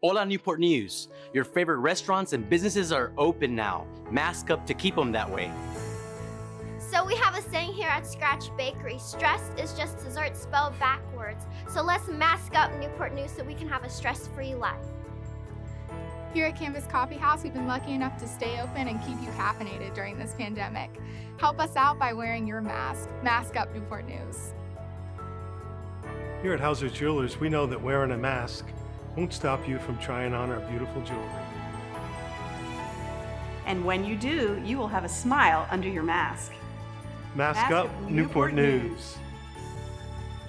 Hola Newport News. Your favorite restaurants and businesses are open now. Mask up to keep them that way. So we have a saying here at Scratch Bakery, stress is just dessert spelled backwards. So let's mask up Newport News so we can have a stress-free life. Here at Canvas Coffee House, we've been lucky enough to stay open and keep you caffeinated during this pandemic. Help us out by wearing your mask. Mask up Newport News. Here at Hauser Jewelers, we know that wearing a mask won't stop you from trying on our beautiful jewelry. And when you do, you will have a smile under your mask. Mask up Newport News.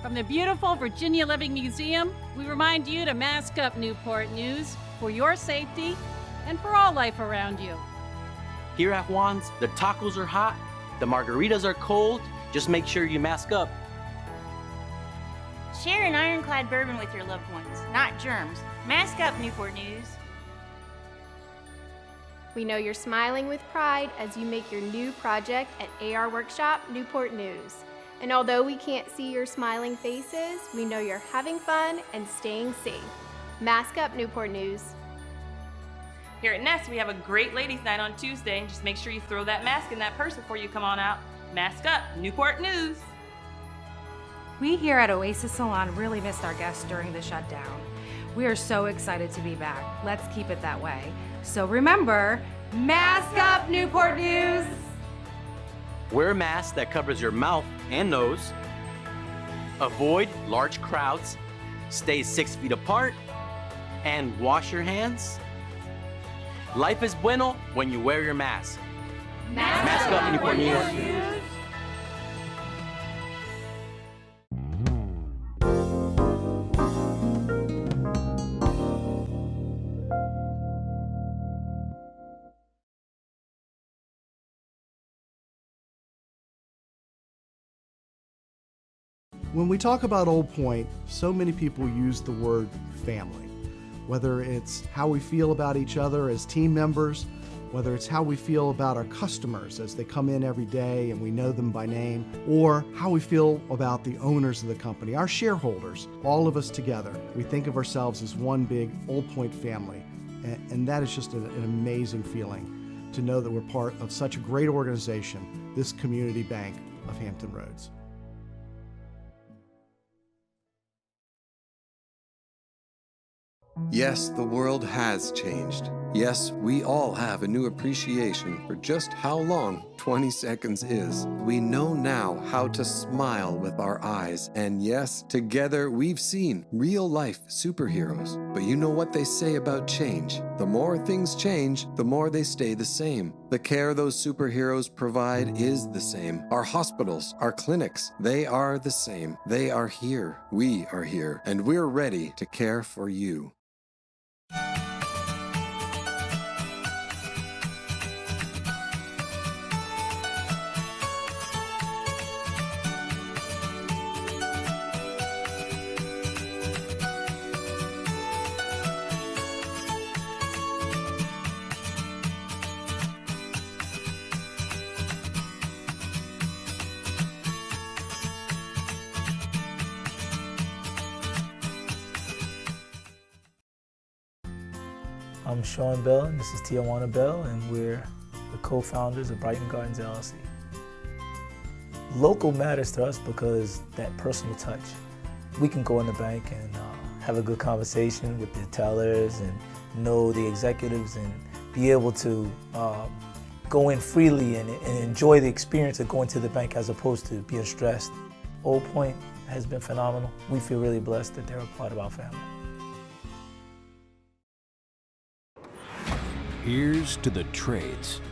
From the beautiful Virginia Living Museum, we remind you to mask up Newport News for your safety and for all life around you. Here at Juan's, the tacos are hot, the margaritas are cold. Just make sure you mask up. Share an ironclad bourbon with your loved ones, not germs. Mask up, Newport News. We know you're smiling with pride as you make your new project at AR Workshop Newport News. And although we can't see your smiling faces, we know you're having fun and staying safe. Mask up, Newport News. Here at Nest, we have a great ladies' night on Tuesday. Just make sure you throw that mask in that purse before you come on out. Mask up, Newport News. We here at Oasis Salon really missed our guests during the shutdown. We are so excited to be back. Let's keep it that way. So remember, mask up, Newport News! Wear a mask that covers your mouth and nose. Avoid large crowds. Stay 6 feet apart. And wash your hands. Life is bueno when you wear your mask. Mask up, Newport News. When we talk about Old Point, so many people use the word family. Whether it's how we feel about each other as team members, whether it's how we feel about our customers as they come in every day and we know them by name, or how we feel about the owners of the company, our shareholders, all of us together. We think of ourselves as one big Old Point family, and that is just an amazing feeling to know that we're part of such a great organization, this community bank of Hampton Roads. Yes, the world has changed. Yes, we all have a new appreciation for just how long 20 seconds is. We know now how to smile with our eyes. And yes, together we've seen real-life superheroes. But you know what they say about change? The more things change, the more they stay the same. The care those superheroes provide is the same. Our hospitals, our clinics, they are the same. They are here. We are here. And we're ready to care for you. I'm Sean Bell, and this is Tijuana Bell, and we're the co-founders of Brighton Gardens LLC. Local matters to us because that personal touch. We can go in the bank and have a good conversation with the tellers and know the executives and be able to go in freely and enjoy the experience of going to the bank as opposed to being stressed. Old Point has been phenomenal. We feel really blessed that they're a part of our family. Here's to the trades,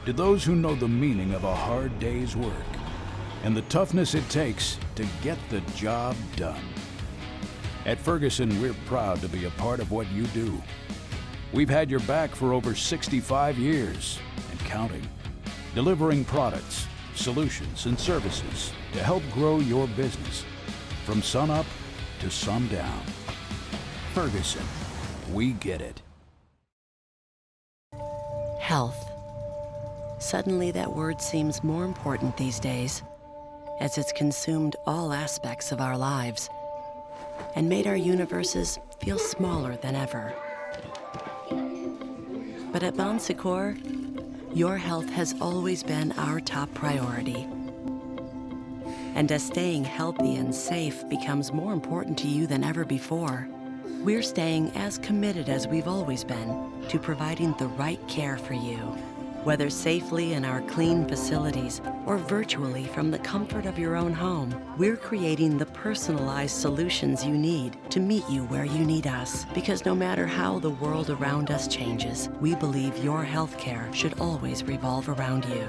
to those who know the meaning of a hard day's work and the toughness it takes to get the job done. At Ferguson, we're proud to be a part of what you do. We've had your back for over 65 years and counting, delivering products, solutions, and services to help grow your business from sunup to sundown. Ferguson, we get it. Health. Suddenly that word seems more important these days, as it's consumed all aspects of our lives and made our universes feel smaller than ever. But at Bon Secours, your health has always been our top priority. And as staying healthy and safe becomes more important to you than ever before, we're staying as committed as we've always been to providing the right care for you. Whether safely in our clean facilities or virtually from the comfort of your own home, we're creating the personalized solutions you need to meet you where you need us. Because no matter how the world around us changes, we believe your healthcare should always revolve around you.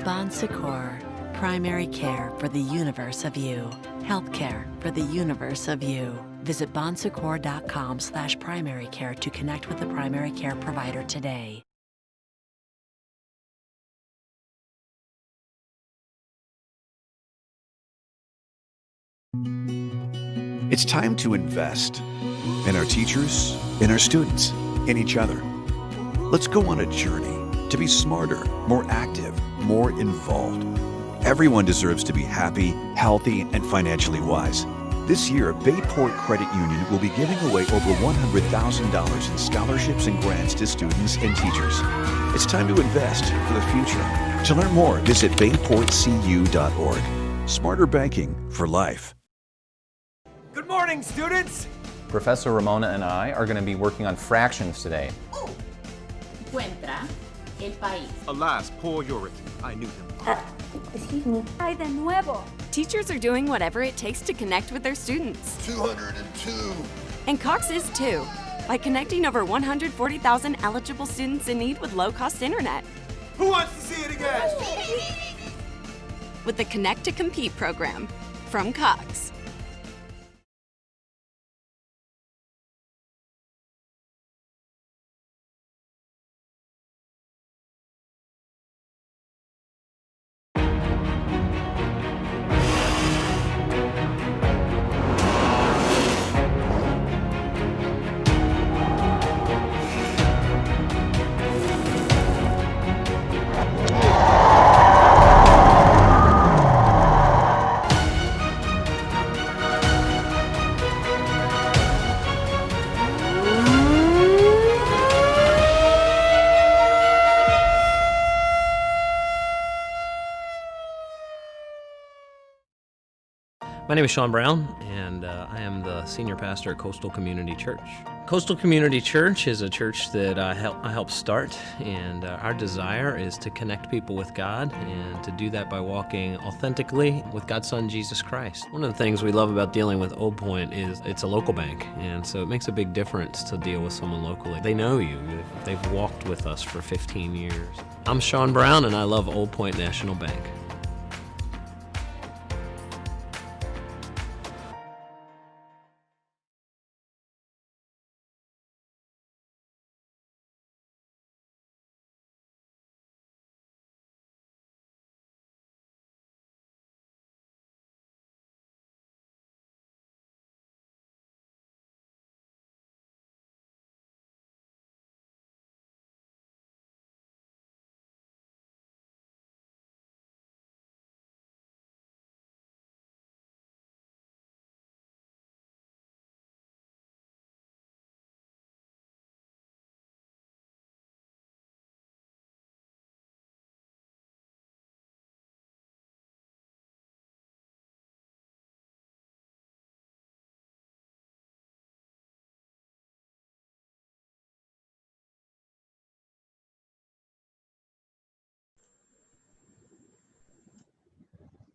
Bon Secours, primary care for the universe of you. Healthcare for the universe of you. Visit bonsecours.com/primary care to connect with a primary care provider today. It's time to invest in our teachers, in our students, in each other. Let's go on a journey to be smarter, more active, more involved. Everyone deserves to be happy, healthy, and financially wise. This year, Bayport Credit Union will be giving away over $100,000 in scholarships and grants to students and teachers. It's time to invest for the future. To learn more, visit bayportcu.org. Smarter banking for life. Good morning, students! Professor Ramona and I are going to be working on fractions today. Encuentra el país. Alas, poor Yorick. I knew him. Excuse me. Ay, de nuevo. Teachers are doing whatever it takes to connect with their students. 202. And Cox is too, by connecting over 140,000 eligible students in need with low-cost internet. Who wants to see it again? With the Connect to Compete program from Cox. My name is Sean Brown, and I am the senior pastor at Coastal Community Church. Coastal Community Church is a church that I help start, and our desire is to connect people with God, and to do that by walking authentically with God's Son, Jesus Christ. One of the things we love about dealing with Old Point is it's a local bank, and so it makes a big difference to deal with someone locally. They know you. They've walked with us for 15 years. I'm Sean Brown, and I love Old Point National Bank.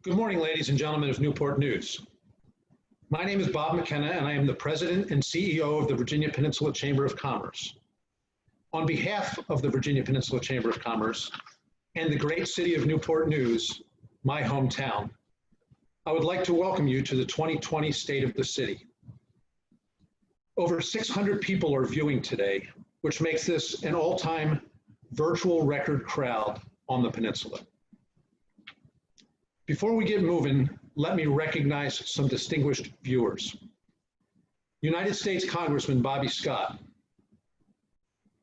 Good morning, ladies and gentlemen of Newport News. My name is Bob McKenna, and I am the President and CEO of the Virginia Peninsula Chamber of Commerce. On behalf of the Virginia Peninsula Chamber of Commerce and the great city of Newport News, my hometown, I would like to welcome you to the 2020 State of the City. Over 600 people are viewing today, which makes this an all-time virtual record crowd on the peninsula. Before we get moving, let me recognize some distinguished viewers. United States Congressman Bobby Scott,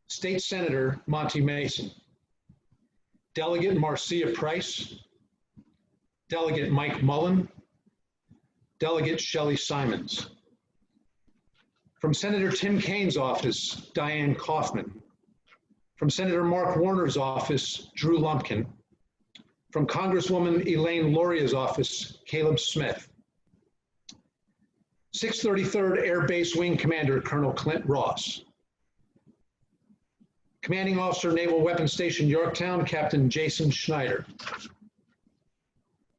State Senator Monty Mason, Delegate Marcia Price, Delegate Mike Mullen, Delegate Shelley Simons. From Senator Tim Kaine's office, Diane Kaufman. From Senator Mark Warner's office, Drew Lumpkin. From Congresswoman Elaine Loria's office, Caleb Smith. 633rd Air Base Wing Commander, Colonel Clint Ross. Commanding Officer, Naval Weapons Station, Yorktown, Captain Jason Schneider.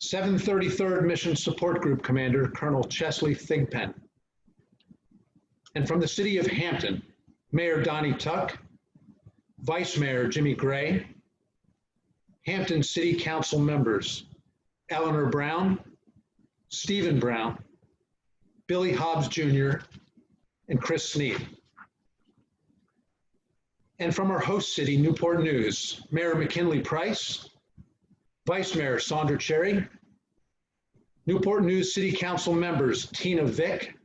733rd Mission Support Group Commander, Colonel Chesley Thigpen. And from the city of Hampton, Mayor Donnie Tuck, Vice Mayor Jimmy Gray, Hampton City Council members, Eleanor Brown, Stephen Brown, Billy Hobbs Jr., and Chris Sneed. And from our host city, Newport News, Mayor McKinley Price, Vice Mayor Sandra Cherry, Newport News City Council members Tina Vick,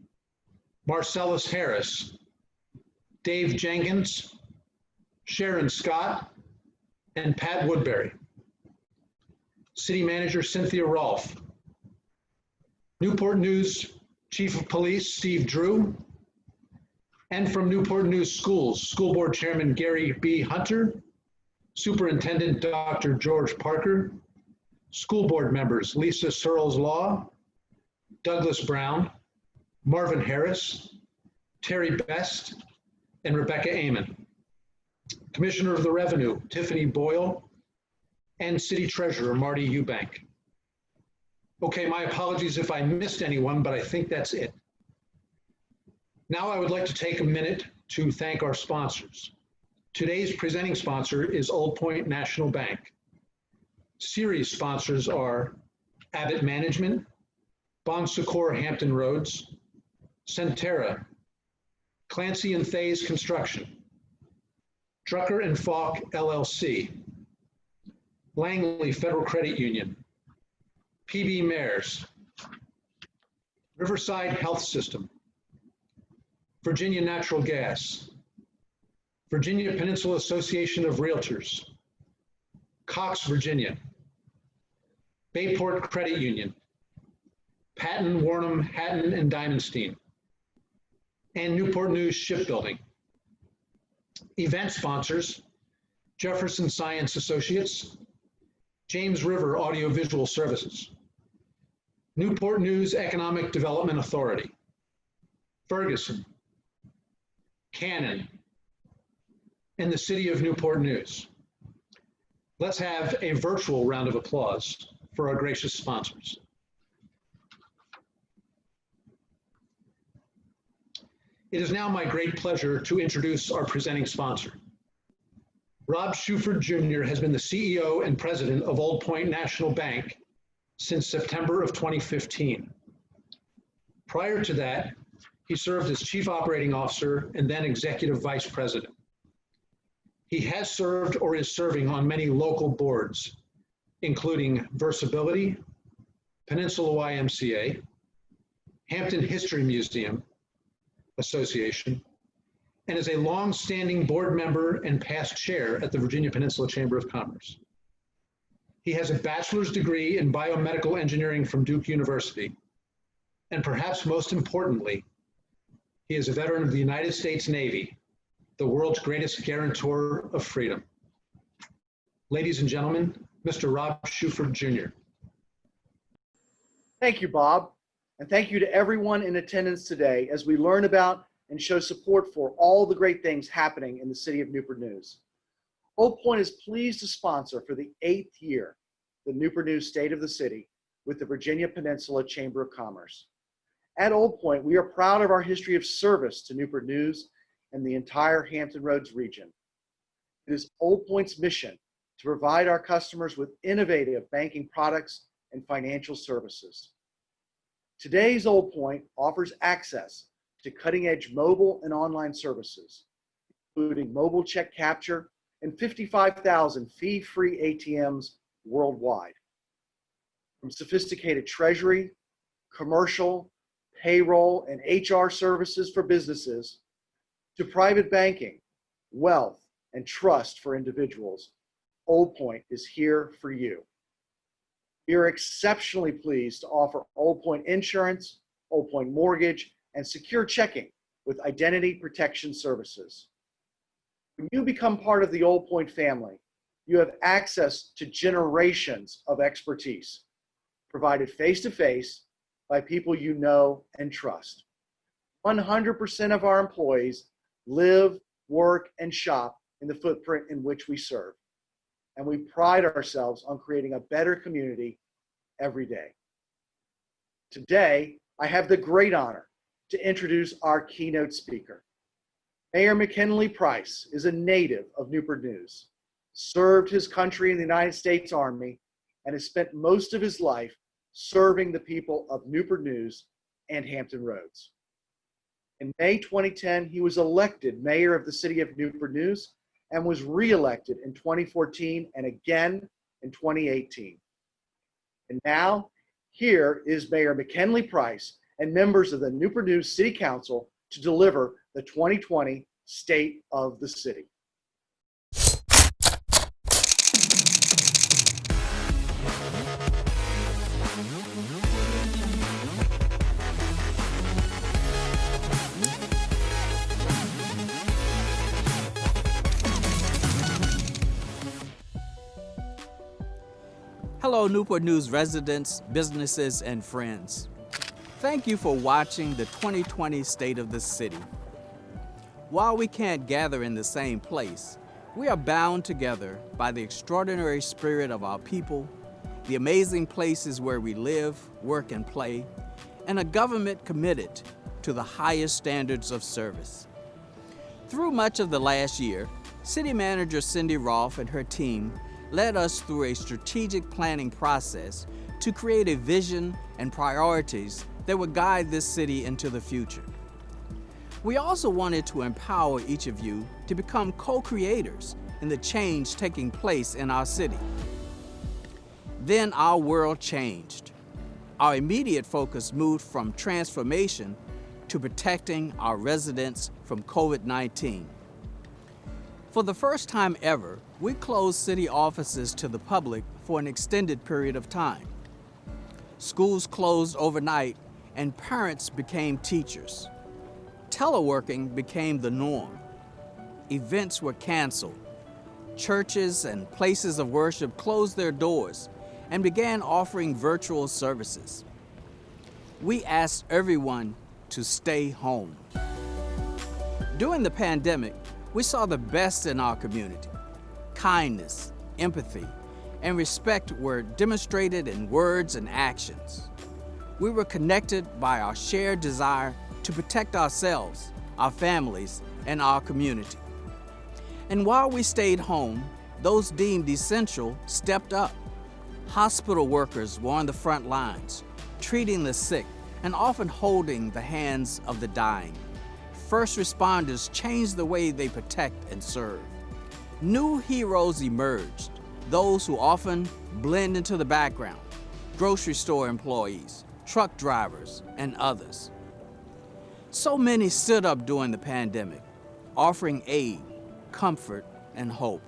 Marcellus Harris, Dave Jenkins, Sharon Scott, and Pat Woodbury. City Manager Cynthia Rolfe, Newport News Chief of Police Steve Drew, and from Newport News Schools, School Board Chairman Gary B. Hunter, Superintendent Dr. George Parker, School Board members Lisa Searles Law, Douglas Brown, Marvin Harris, Terry Best, and Rebecca Amon. Commissioner of the Revenue, Tiffany Boyle, and City Treasurer, Marty Eubank. Okay, my apologies if I missed anyone, but I think that's it. Now I would like to take a minute to thank our sponsors. Today's presenting sponsor is Old Point National Bank. Series sponsors are Abbott Management, Bon Secours Hampton Roads, Centera, Clancy and Thays Construction, Drucker and Falk LLC, Langley Federal Credit Union, PB Mayors, Riverside Health System, Virginia Natural Gas, Virginia Peninsula Association of Realtors, Cox, Virginia, Bayport Credit Union, Patton, Warnham, Hatton, and Diamondstein, and Newport News Shipbuilding. Event sponsors, Jefferson Science Associates, James River Audiovisual Services, Newport News Economic Development Authority, Ferguson, Canon, and the City of Newport News. Let's have a virtual round of applause for our gracious sponsors. It is now my great pleasure to introduce our presenting sponsor. Rob Shuford Jr. has been the CEO and president of Old Point National Bank since September of 2015. Prior to that, he served as Chief Operating Officer and then Executive Vice President. He has served or is serving on many local boards, including Versability, Peninsula YMCA, Hampton History Museum Association, and is a long-standing board member and past chair at the Virginia Peninsula Chamber of Commerce. He has a bachelor's degree in biomedical engineering from Duke University, and perhaps most importantly, he is a veteran of the United States Navy, the world's greatest guarantor of freedom. Ladies and gentlemen, Mr. Rob Shuford Jr. Thank you, Bob, and thank you to everyone in attendance today as we learn about and show support for all the great things happening in the city of Newport News. Old Point is pleased to sponsor for the 8th year the Newport News State of the City with the Virginia Peninsula Chamber of Commerce. At Old Point, we are proud of our history of service to Newport News and the entire Hampton Roads region. It is Old Point's mission to provide our customers with innovative banking products and financial services. Today's Old Point offers access to cutting-edge mobile and online services, including mobile check capture and 55,000 fee-free ATMs worldwide. From sophisticated treasury, commercial, payroll, and HR services for businesses, to private banking, wealth, and trust for individuals, Old Point is here for you. We are exceptionally pleased to offer Old Point Insurance, Old Point Mortgage, and secure checking with identity protection services. When you become part of the Old Point family, you have access to generations of expertise, provided face-to-face by people you know and trust. 100% of our employees live, work, and shop in the footprint in which we serve. And we pride ourselves on creating a better community every day. Today, I have the great honor to introduce our keynote speaker. Mayor McKinley Price is a native of Newport News, served his country in the United States Army, and has spent most of his life serving the people of Newport News and Hampton Roads. In May 2010, he was elected mayor of the city of Newport News and was re-elected in 2014 and again in 2018. And now, here is Mayor McKinley Price and members of the Newport News City Council to deliver the 2020 State of the City. Hello, Newport News residents, businesses, and friends. Thank you for watching the 2020 State of the City. While we can't gather in the same place, we are bound together by the extraordinary spirit of our people, the amazing places where we live, work, and play, and a government committed to the highest standards of service. Through much of the last year, City Manager Cindy Rolfe and her team led us through a strategic planning process to create a vision and priorities that would guide this city into the future. We also wanted to empower each of you to become co-creators in the change taking place in our city. Then our world changed. Our immediate focus moved from transformation to protecting our residents from COVID-19. For the first time ever, we closed city offices to the public for an extended period of time. Schools closed overnight and parents became teachers. Teleworking became the norm. Events were canceled. Churches and places of worship closed their doors and began offering virtual services. We asked everyone to stay home. During the pandemic, we saw the best in our community. Kindness, empathy, and respect were demonstrated in words and actions. We were connected by our shared desire to protect ourselves, our families, and our community. And while we stayed home, those deemed essential stepped up. Hospital workers were on the front lines, treating the sick and often holding the hands of the dying. First responders changed the way they protect and serve. New heroes emerged, those who often blend into the background, grocery store employees, truck drivers, and others. So many stood up during the pandemic, offering aid, comfort, and hope.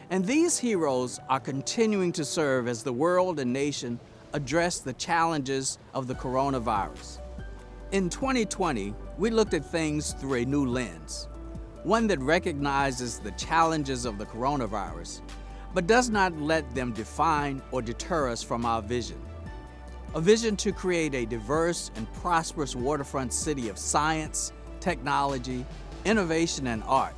And these heroes are continuing to serve as the world and nation address the challenges of the coronavirus. In 2020, we looked at things through a new lens, one that recognizes the challenges of the coronavirus, but does not let them define or deter us from our vision. A vision to create a diverse and prosperous waterfront city of science, technology, innovation, and art,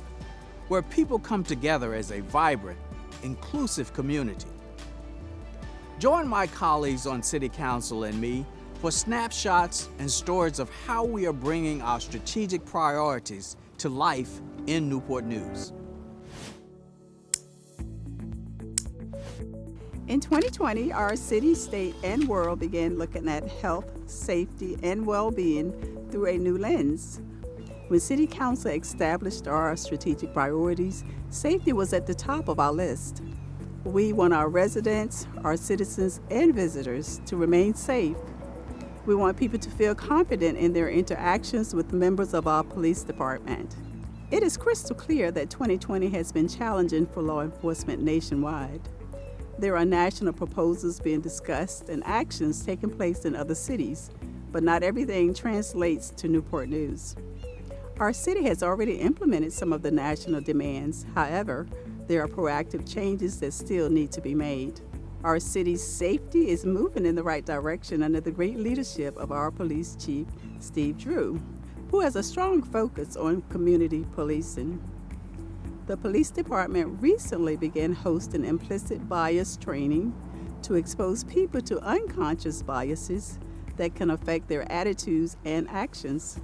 where people come together as a vibrant, inclusive community. Join my colleagues on City Council and me for snapshots and stories of how we are bringing our strategic priorities to life in Newport News. In 2020, our city, state, and world began looking at health, safety, and well-being through a new lens. When City Council established our strategic priorities, safety was at the top of our list. We want our residents, our citizens, and visitors to remain safe. We want people to feel confident in their interactions with members of our police department. It is crystal clear that 2020 has been challenging for law enforcement nationwide. There are national proposals being discussed and actions taking place in other cities, but not everything translates to Newport News. Our city has already implemented some of the national demands. However, there are proactive changes that still need to be made. Our city's safety is moving in the right direction under the great leadership of our police chief, Steve Drew, who has a strong focus on community policing. The police department recently began hosting implicit bias training to expose people to unconscious biases that can affect their attitudes and actions.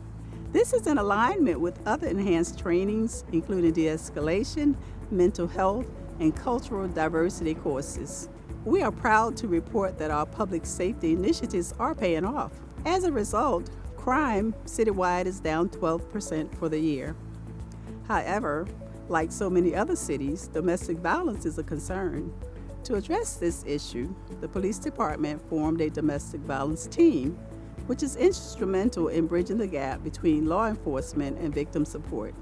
This is in alignment with other enhanced trainings, including de-escalation, mental health, and cultural diversity courses. We are proud to report that our public safety initiatives are paying off. As a result, crime citywide is down 12% for the year. However, like so many other cities, domestic violence is a concern. To address this issue, the police department formed a domestic violence team, which is instrumental in bridging the gap between law enforcement and victim support.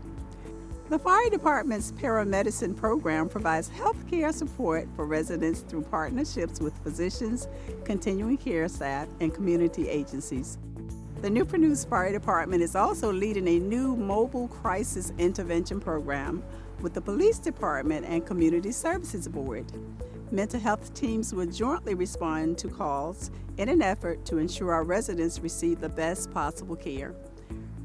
The fire department's paramedicine program provides health care support for residents through partnerships with physicians, continuing care staff, and community agencies. The Newport News Fire Department is also leading a new mobile crisis intervention program with the Police Department and Community Services Board. Mental health teams will jointly respond to calls in an effort to ensure our residents receive the best possible care.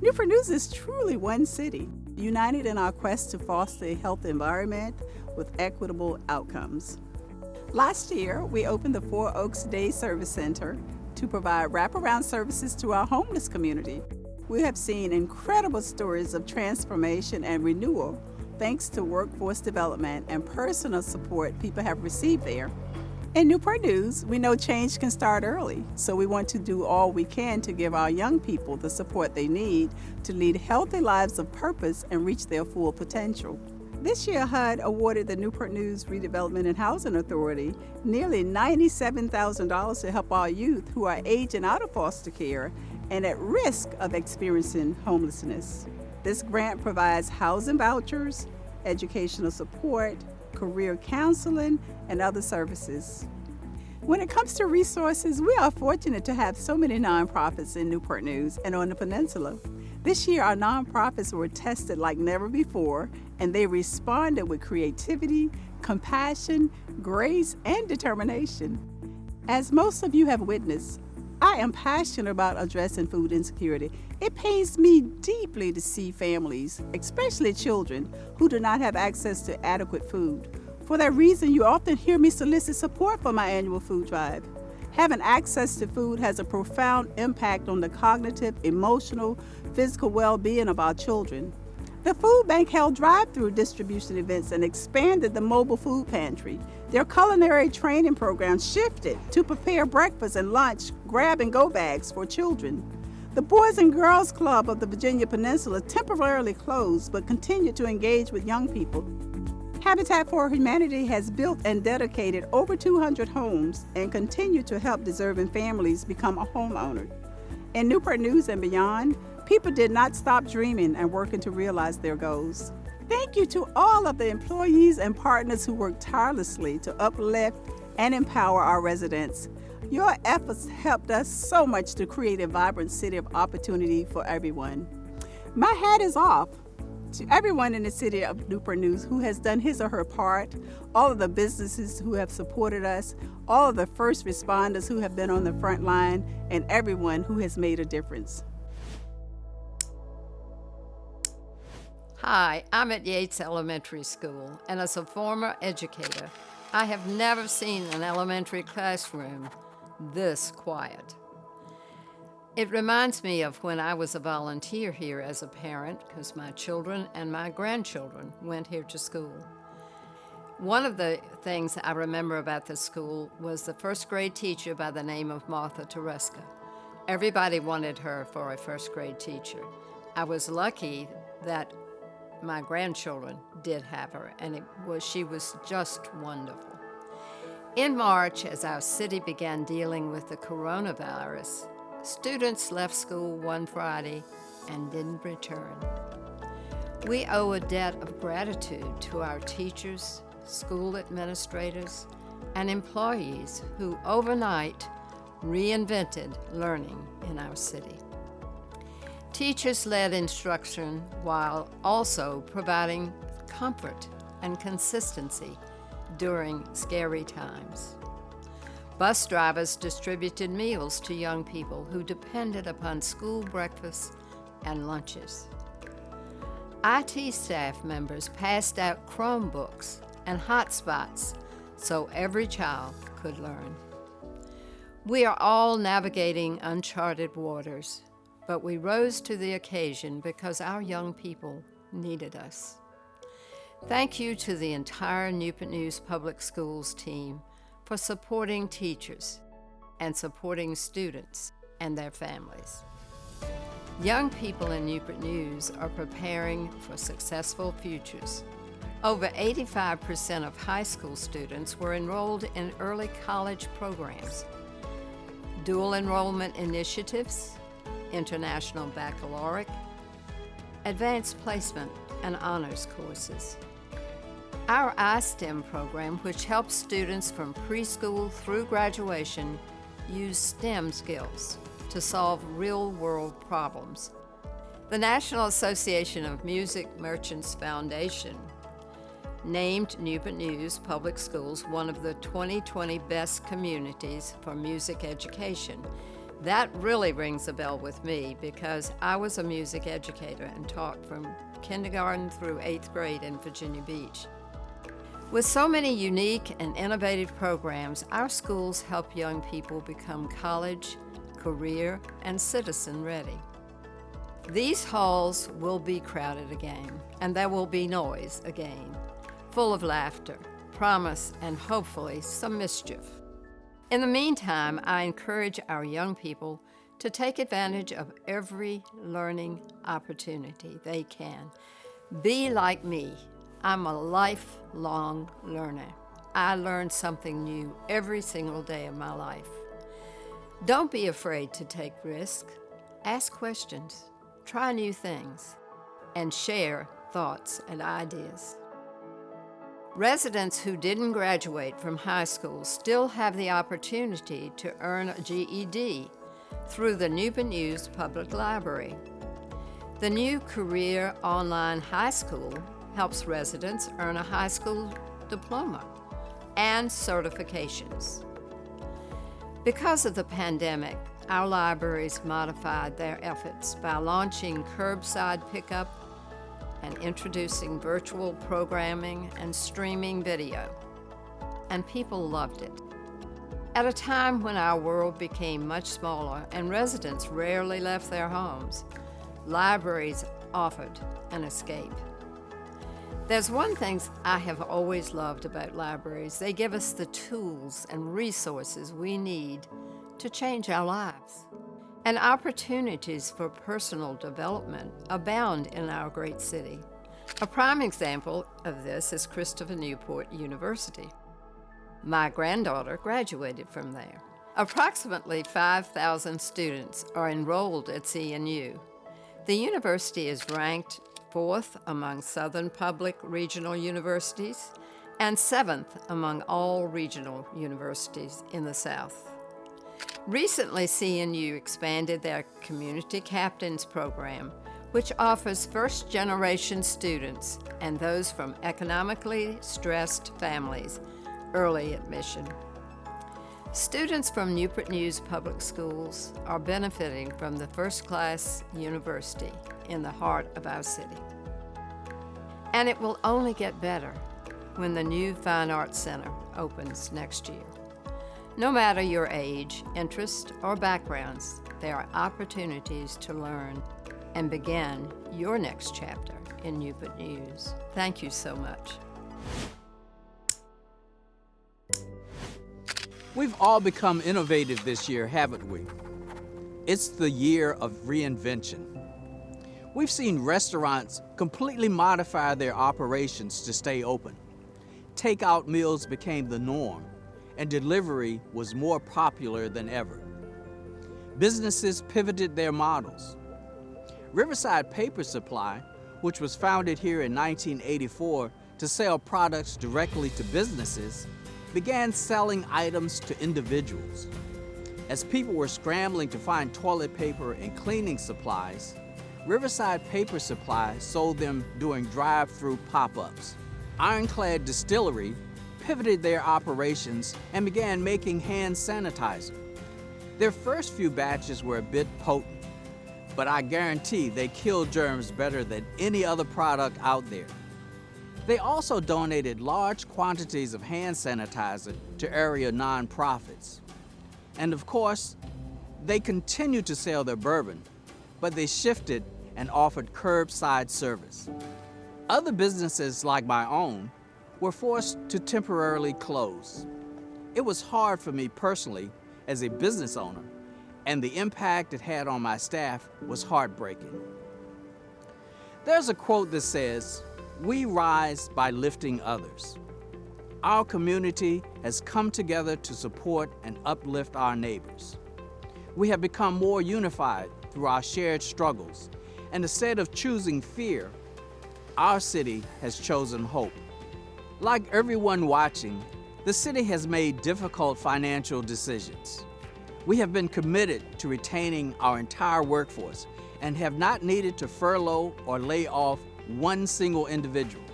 Newport News is truly one city, united in our quest to foster a healthy environment with equitable outcomes. Last year, we opened the Four Oaks Day Service Center to provide wraparound services to our homeless community. We have seen incredible stories of transformation and renewal thanks to workforce development and personal support people have received there. In Newport News, we know change can start early, so we want to do all we can to give our young people the support they need to lead healthy lives of purpose and reach their full potential. This year, HUD awarded the Newport News Redevelopment and Housing Authority nearly $97,000 to help our youth who are aging out of foster care and at risk of experiencing homelessness. This grant provides housing vouchers, educational support, career counseling, and other services. When it comes to resources, we are fortunate to have so many nonprofits in Newport News and on the Peninsula. This year, our nonprofits were tested like never before, and they responded with creativity, compassion, grace, and determination. As most of you have witnessed, I am passionate about addressing food insecurity. It pains me deeply to see families, especially children, who do not have access to adequate food. For that reason, you often hear me solicit support for my annual food drive. Having access to food has a profound impact on the cognitive, emotional, physical well-being of our children. The food bank held drive-through distribution events and expanded the mobile food pantry. Their culinary training program shifted to prepare breakfast and lunch grab-and-go bags for children. The Boys and Girls Club of the Virginia Peninsula temporarily closed but continued to engage with young people. Habitat for Humanity has built and dedicated over 200 homes and continued to help deserving families become a homeowner. In Newport News and beyond, people did not stop dreaming and working to realize their goals. Thank you to all of the employees and partners who work tirelessly to uplift and empower our residents. Your efforts helped us so much to create a vibrant city of opportunity for everyone. My hat is off to everyone in the city of Newport News who has done his or her part, all of the businesses who have supported us, all of the first responders who have been on the front line, and everyone who has made a difference. Hi, I'm at Yates Elementary School, and as a former educator, I have never seen an elementary classroom this quiet. It reminds me of when I was a volunteer here as a parent, because my children and my grandchildren went here to school. One of the things I remember about the school was the first grade teacher by the name of Martha Tereska. Everybody wanted her for a first grade teacher. I was lucky that my grandchildren did have her, and she was just wonderful. In March, as our city began dealing with the coronavirus, students left school one Friday and didn't return. We owe a debt of gratitude to our teachers, school administrators, and employees who overnight reinvented learning in our city. Teachers-led instruction while also providing comfort and consistency during scary times. Bus drivers distributed meals to young people who depended upon school breakfasts and lunches. IT staff members passed out Chromebooks and hotspots so every child could learn. We are all navigating uncharted waters, but we rose to the occasion because our young people needed us. Thank you to the entire Newport News Public Schools team for supporting teachers and supporting students and their families. Young people in Newport News are preparing for successful futures. Over 85% of high school students were enrolled in early college programs, dual enrollment initiatives, international baccalaureate, advanced placement, and honors courses. Our iSTEM program, which helps students from preschool through graduation use STEM skills to solve real-world problems. The National Association of Music Merchants Foundation named Newport News Public Schools one of the 2020 best communities for music education. That really rings a bell with me because I was a music educator and taught from kindergarten through 8th grade in Virginia Beach. With so many unique and innovative programs, our schools help young people become college, career, and citizen ready. These halls will be crowded again, and there will be noise again, full of laughter, promise, and hopefully some mischief. In the meantime, I encourage our young people to take advantage of every learning opportunity they can. Be like me. I'm a lifelong learner. I learn something new every single day of my life. Don't be afraid to take risks. Ask questions, try new things, and share thoughts and ideas. Residents who didn't graduate from high school still have the opportunity to earn a GED through the Newport News Public Library. The new Career Online High School helps residents earn a high school diploma and certifications. Because of the pandemic, our libraries modified their efforts by launching curbside pickup and introducing virtual programming and streaming video. And people loved it. At a time when our world became much smaller and residents rarely left their homes, libraries offered an escape. There's one thing I have always loved about libraries. They give us the tools and resources we need to change our lives. And opportunities for personal development abound in our great city. A prime example of this is Christopher Newport University. My granddaughter graduated from there. Approximately 5,000 students are enrolled at CNU. The university is ranked 4th among Southern Public Regional Universities and 7th among all regional universities in the South. Recently, CNU expanded their Community Captains program, which offers first-generation students and those from economically stressed families early admission. Students from Newport News Public Schools are benefiting from the first-class university in the heart of our city. And it will only get better when the new Fine Arts Center opens next year. No matter your age, interest, or backgrounds, there are opportunities to learn and begin your next chapter in Newport News. Thank you so much. We've all become innovative this year, haven't we? It's the year of reinvention. We've seen restaurants completely modify their operations to stay open. Takeout meals became the norm, and delivery was more popular than ever. Businesses pivoted their models. Riverside Paper Supply, which was founded here in 1984 to sell products directly to businesses, began selling items to individuals. As people were scrambling to find toilet paper and cleaning supplies, Riverside Paper Supply sold them during drive-through pop-ups. Ironclad Distillery pivoted their operations and began making hand sanitizer. Their first few batches were a bit potent, but I guarantee they kill germs better than any other product out there. They also donated large quantities of hand sanitizer to area nonprofits. And of course, they continued to sell their bourbon, but they shifted and offered curbside service. Other businesses like my own were forced to temporarily close. It was hard for me personally as a business owner, and the impact it had on my staff was heartbreaking. There's a quote that says, "We rise by lifting others." Our community has come together to support and uplift our neighbors. We have become more unified through our shared struggles, and instead of choosing fear, our city has chosen hope. Like everyone watching, the city has made difficult financial decisions. We have been committed to retaining our entire workforce and have not needed to furlough or lay off one single individual.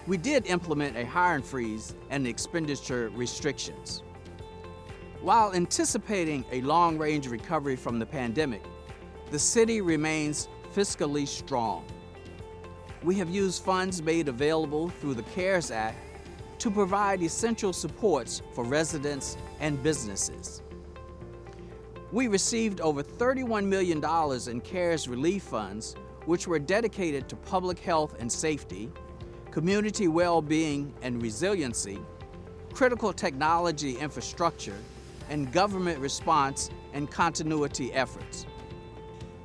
We did implement a hiring freeze and expenditure restrictions. While anticipating a long-range recovery from the pandemic, the city remains fiscally strong. We have used funds made available through the CARES Act to provide essential supports for residents and businesses. We received over $31 million in CARES relief funds, which were dedicated to public health and safety, community well-being and resiliency, critical technology infrastructure, and government response and continuity efforts.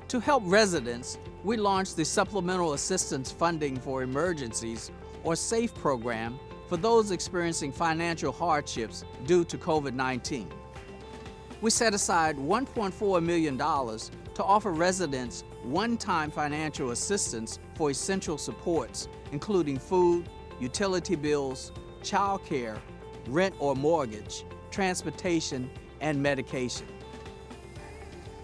To help residents, we launched the Supplemental Assistance Funding for Emergencies, or SAFE program, for those experiencing financial hardships due to COVID-19. We set aside $1.4 million to offer residents one-time financial assistance for essential supports, including food, utility bills, child care, rent or mortgage, transportation, and medication.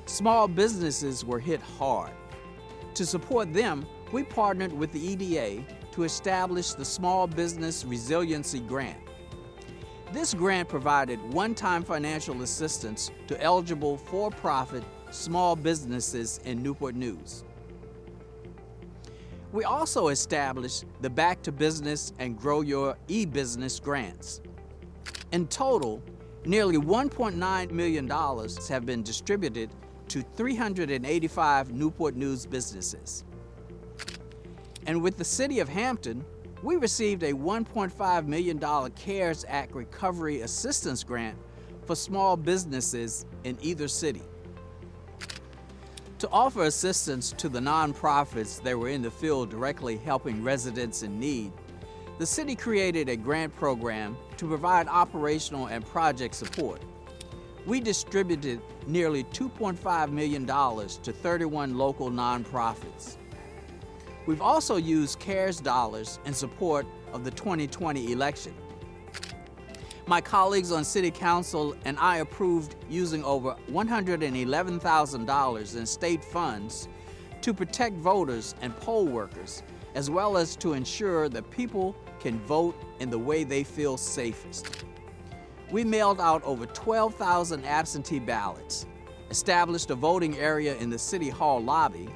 Small businesses were hit hard. To support them, we partnered with the EDA to establish the Small Business Resiliency Grant. This grant provided one-time financial assistance to eligible for-profit small businesses in Newport News. We also established the Back to Business and Grow Your e-Business grants. In total, nearly $1.9 million have been distributed to 385 Newport News businesses. And with the City of Hampton, we received a $1.5 million CARES Act Recovery Assistance Grant for small businesses in either city. To offer assistance to the nonprofits that were in the field directly helping residents in need, the city created a grant program to provide operational and project support. We distributed nearly $2.5 million to 31 local nonprofits. We've also used CARES dollars in support of the 2020 election. My colleagues on City Council and I approved using over $111,000 in state funds to protect voters and poll workers, as well as to ensure that people can vote in the way they feel safest. We mailed out over 12,000 absentee ballots, established a voting area in the City Hall lobby,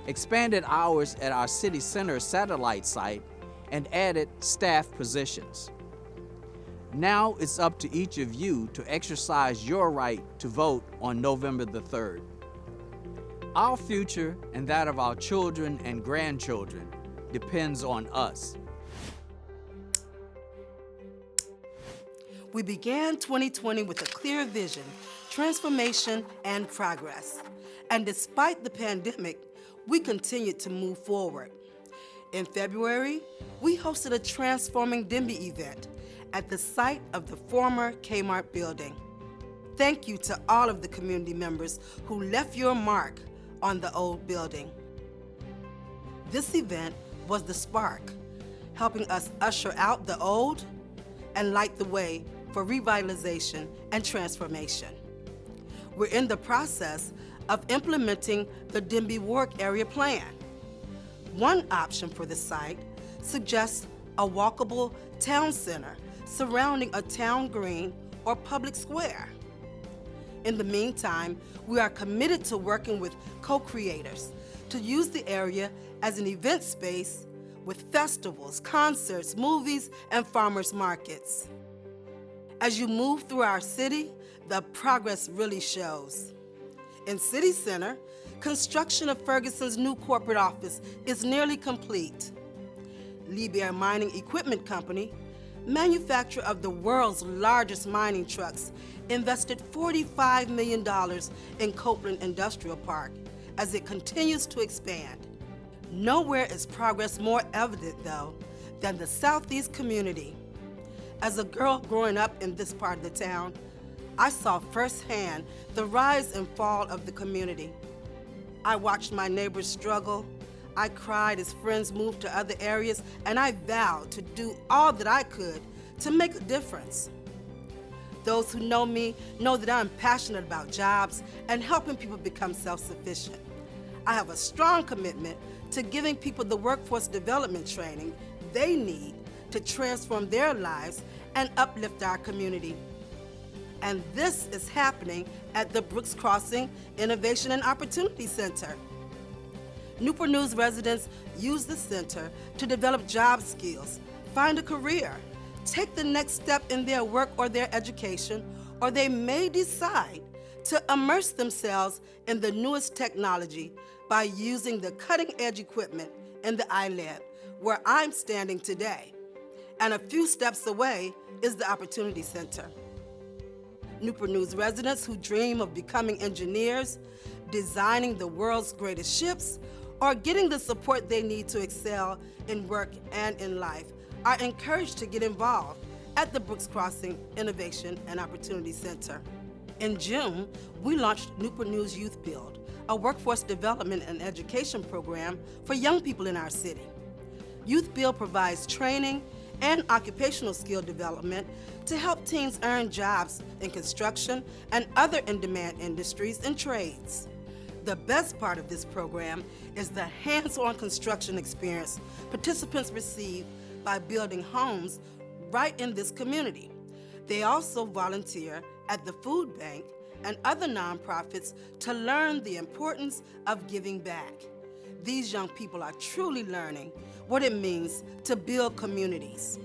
expanded hours at our City Center satellite site, and added staff positions. Now it's up to each of you to exercise your right to vote on November the 3rd. Our future and that of our children and grandchildren depends on us. We began 2020 with a clear vision, transformation, and progress. And despite the pandemic, we continued to move forward. In February, we hosted a Transforming Denby event at the site of the former Kmart building. Thank you to all of the community members who left your mark on the old building. This event was the spark, helping us usher out the old and light the way for revitalization and transformation. We're in the process of implementing the Denby Work Area Plan. One option for the site suggests a walkable town center surrounding a town green or public square. In the meantime, we are committed to working with co-creators to use the area as an event space with festivals, concerts, movies, and farmers markets. As you move through our city, the progress really shows. In City Center, construction of Ferguson's new corporate office is nearly complete. Liebherr Mining Equipment Company, manufacturer of the world's largest mining trucks, invested $45 million in Copeland Industrial Park as it continues to expand. Nowhere is progress more evident, though, than the Southeast community. As a girl growing up in this part of the town, I saw firsthand the rise and fall of the community. I watched my neighbors struggle. I cried as friends moved to other areas, and I vowed to do all that I could to make a difference. Those who know me know that I'm passionate about jobs and helping people become self-sufficient. I have a strong commitment to giving people the workforce development training they need to transform their lives and uplift our community. And this is happening at the Brooks Crossing Innovation and Opportunity Center. Newport News residents use the center to develop job skills, find a career, take the next step in their work or their education, or they may decide to immerse themselves in the newest technology by using the cutting-edge equipment in the iLab, where I'm standing today. And a few steps away is the Opportunity Center. Newport News residents who dream of becoming engineers, designing the world's greatest ships, or getting the support they need to excel in work and in life are encouraged to get involved at the Brooks Crossing Innovation and Opportunity Center. In June, we launched Newport News Youth Build, a workforce development and education program for young people in our city. Youth Build provides training and occupational skill development to help teens earn jobs in construction and other in-demand industries and trades. The best part of this program is the hands-on construction experience participants receive by building homes right in this community. They also volunteer at the food bank and other nonprofits to learn the importance of giving back. These young people are truly learning what it means to build communities.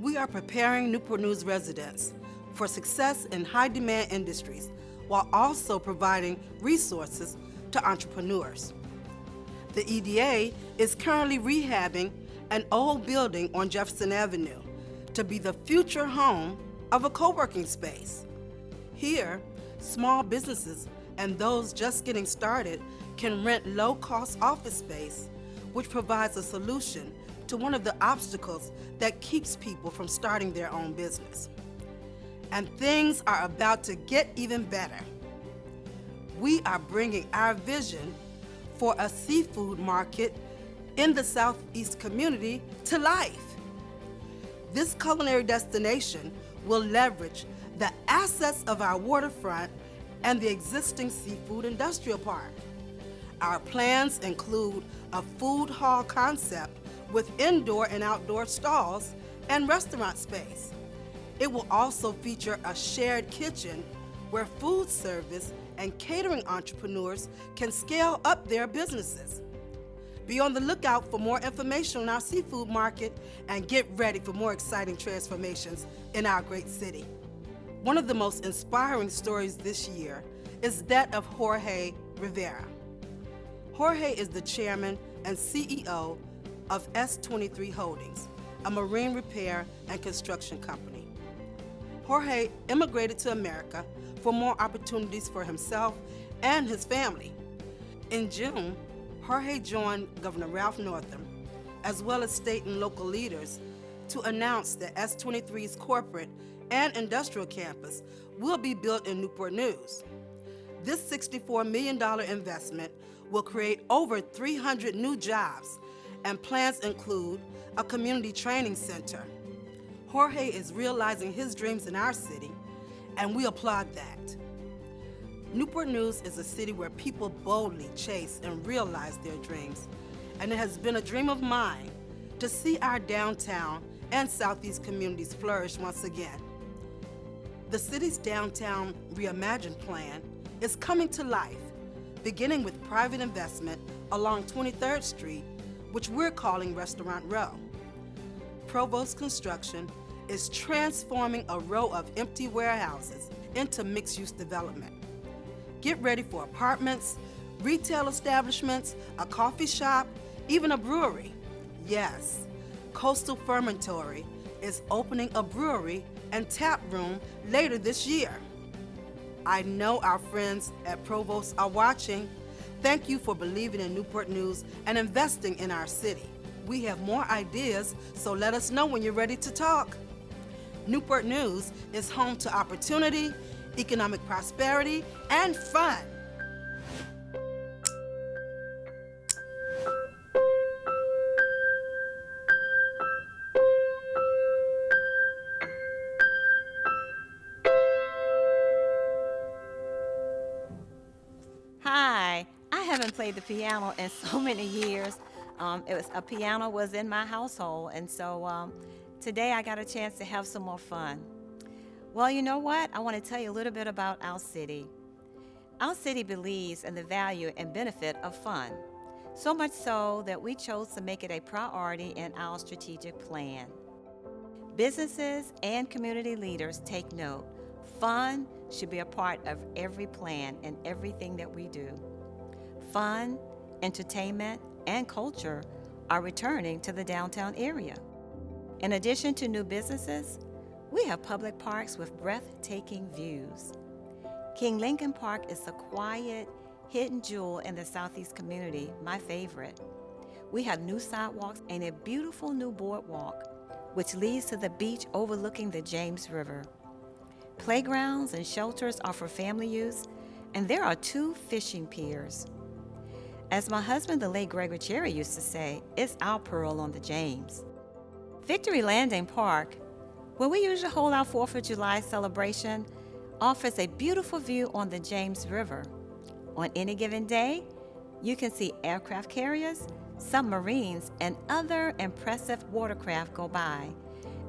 We are preparing Newport News residents for success in high-demand industries while also providing resources to entrepreneurs. The EDA is currently rehabbing an old building on Jefferson Avenue to be the future home of a co-working space. Here, small businesses and those just getting started can rent low-cost office space, which provides a solution to one of the obstacles that keeps people from starting their own business. And things are about to get even better. We are bringing our vision for a seafood market in the Southeast community to life. This culinary destination will leverage the assets of our waterfront and the existing seafood industrial park. Our plans include a food hall concept with indoor and outdoor stalls and restaurant space. It will also feature a shared kitchen where food service and catering entrepreneurs can scale up their businesses. Be on the lookout for more information on our seafood market and get ready for more exciting transformations in our great city. One of the most inspiring stories this year is that of Jorge Rivera. Jorge is the chairman and CEO of S23 Holdings, a marine repair and construction company. Jorge immigrated to America for more opportunities for himself and his family. In June, Jorge joined Governor Ralph Northam, as well as state and local leaders, to announce that S23's corporate and industrial campus will be built in Newport News. This $64 million investment will create over 300 new jobs, and plans include a community training center. Jorge is realizing his dreams in our city, and we applaud that. Newport News is a city where people boldly chase and realize their dreams. And it has been a dream of mine to see our downtown and southeast communities flourish once again. The city's downtown reimagined plan is coming to life, beginning with private investment along 23rd Street, which we're calling Restaurant Row. Provost Construction is transforming a row of empty warehouses into mixed-use development. Get ready for apartments, retail establishments, a coffee shop, even a brewery. Yes, Coastal Fermentory is opening a brewery and tap room later this year. I know our friends at Provost are watching. Thank you for believing in Newport News and investing in our city. We have more ideas, so let us know when you're ready to talk. Newport News is home to opportunity, economic prosperity, and fun. Hi, I haven't played the piano in so many years. A piano was in my household, and so today I got a chance to have some more fun. Well, you know what? I want to tell you a little bit about our city. Our city believes in the value and benefit of fun, so much so that we chose to make it a priority in our strategic plan. Businesses and community leaders take note. Fun should be a part of every plan and everything that we do. Fun, entertainment, and culture are returning to the downtown area. In addition to new businesses, we have public parks with breathtaking views. King Lincoln Park is a quiet, hidden jewel in the southeast community, my favorite. We have new sidewalks and a beautiful new boardwalk, which leads to the beach overlooking the James River. Playgrounds and shelters are for family use, and there are 2 fishing piers. As my husband, the late Gregory Cherry, used to say, it's our pearl on the James. Victory Landing Park, where we usually hold our 4th of July celebration, offers a beautiful view on the James River. On any given day, you can see aircraft carriers, submarines, and other impressive watercraft go by.